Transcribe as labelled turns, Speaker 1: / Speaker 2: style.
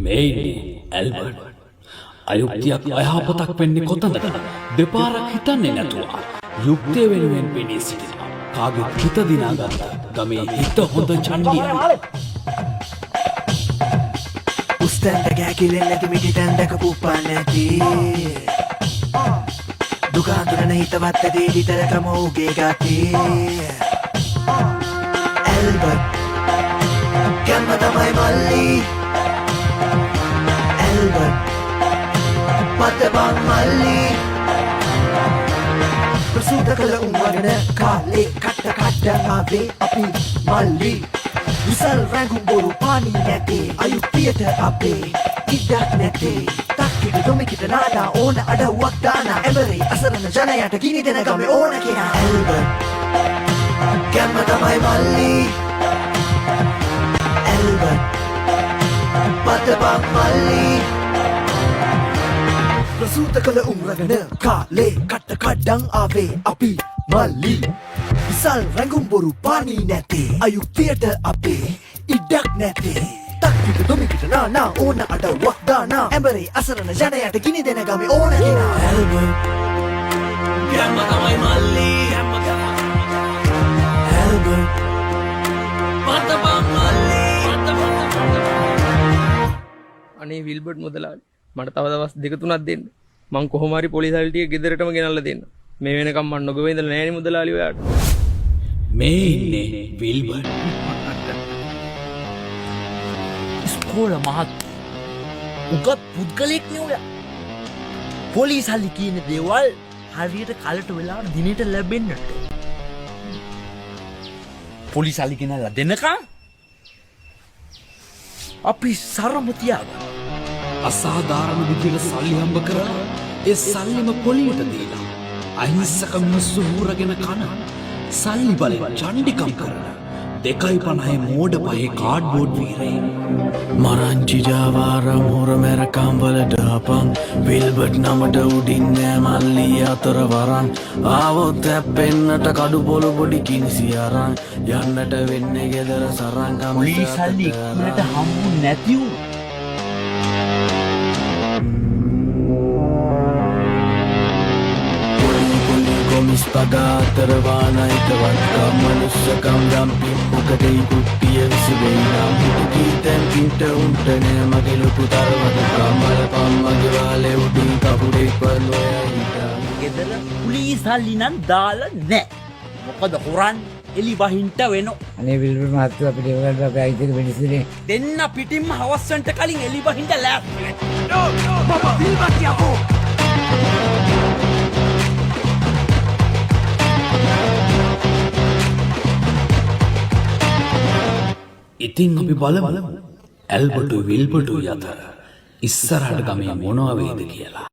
Speaker 1: මේ ඉන්නේ ඇල්බර්ට්. අයුක්තියක් අයහපතක් වෙන්නේ කොතනද? දෙපාරක් හිතන්නේ නැතුව යුක්තිය වෙනුවෙන් පෙනී සිටිනවා. කාගේ හිත දිනාගත්ත ගමේ හිත හොඳ චණ්ඩිය.
Speaker 2: උස්තැන්ට ගෑකිලෙන් නැති මිටිතැන් දැකපු උපන් නැති දුකාඳුරන හිතවත් ඇදේ විතරකම ඔහුගේ ගතේ. ඇල්බර්ට් ගැම්ම තමයි මල්ලි. ඇල්බර්ට් මතබන් මල්ලි. ප්‍රසූත කළ උන්වගෙන කාලේ කට්ට ආවේ අපි මල්ලි. විසල් රැඟුම් බොරු පානී නැතේ අයුක්තියට අපේ ඉඩක් නැතේ. තක්කිට දොමිකිට නාඩා ඕන අඩව්වක් දානා ඇඹරේ අසරණ ජනයට ගිනි දෙන ගමේ ඕන කෙනා. ඇල්බර්ට් ගැම්ම තමයි මල්ලි. ඇල්බර්ට් මතබන් මල්ලි. ප්‍රසූත කළ උම්රගෙන කාලේ කට්ට කඩ්ඩං ආවේ අපි මල්ලි. විසල් රැඟුම් බොරු පානී නැතේ අයුක්තියට අපේ ඉඩක් නැතේ. තක්කිට දොමිකිට නානා ඕන අඩව්වක් දානා ඇඹරේ අසරණ ජනයට ගිනි දෙන ගමේ ඕන කෙනා. ඇල්බර්ට් ගැම්ම තමයි මල්ලි. ඇල්බර්ට් මතබන් මල්ලි.
Speaker 3: අනේ විල්බර්ට් මුදලාලි මට තව දවස් දෙක තුනක් දෙන්න. මං කොහොම හරි පොලිස් අල්ටිය ගෙදරටම ගෙනල්ලා දෙන්න. මේ වෙනකම් මං නොගොව ඉඳලා නෑනේ මුදලාලි ඔයාට.
Speaker 1: මේ ඉන්නේ විල්බර්ට්.
Speaker 4: ඉස්කෝල මහත් උගත් පුද්ගලෙක් නේ ඔයා. පොලිස් අල්ලි කියන දේවල් හරියට කලට වෙලාවට දිනෙට ලැබෙන්නට. පොලිස් අල්ලි ගෙනල්ලා දෙන්නකම් අපි සරම තියාගන්න.
Speaker 1: අසාධාරණ විදිහට සල්ලි හම්බ කරලා ඒ සල්ලිම පොලියට දීලා අහිංසක මිනිස්සු හූරගෙන කන සල්ලි බලෙන් චණ්ඩිකම් කරන 2.50 මෝඩ පහේ කාඩ්බෝඩ් වීරයන්.
Speaker 2: මරංචි ජාවාරම් හොර මැරකම් වල දාපන් විල්බර්ට් නමට උඩින් නෑ මල්ලි අතර වරන්. ආවොත් හැප්පෙන්නට කඩු පොළු පොඩි කිනිසි අරන් යන්නට වෙන්නේ ගෙදර සරන්.
Speaker 4: පොලිස් අල්ලි ඉක්මනට හම්බු නැති වුණා.
Speaker 2: මිස්පගාතර වානයිතවත්කම් මනුෂ්‍යකම් දම්පින් මොකදයි කුට්ටිය විසිවෙයිනම් හිටකීතැන් පිට උන්ට නෑ මගේ ලොකු තරවටකම් බලපම් මගේ වාලේ උඩින් කපුඩෙක් වල්ලොය හිටා.
Speaker 4: ගෙදර පුලිස් අල්ලි නම් දාලා නෑ. මොකද හොරන් එලි වහින්ට වෙනවා.
Speaker 5: අනේ විල්බර්ට් මහත්තයා අපිට ඒවලට අපේ අයිතික වෙනසනේ.
Speaker 4: දෙන්න පිටින්ම හවස්සන්ට කලින් එලි වහින්ට ලෑස්ති වෙන්න.
Speaker 2: බබා විල්බර්ට් යකෝ.
Speaker 1: ඉතින් අපි බලමු ඇල්බර්ට් විල්බර්ට් අතර ඉස්සරහට ගමේ මොනවා වේද කියලා.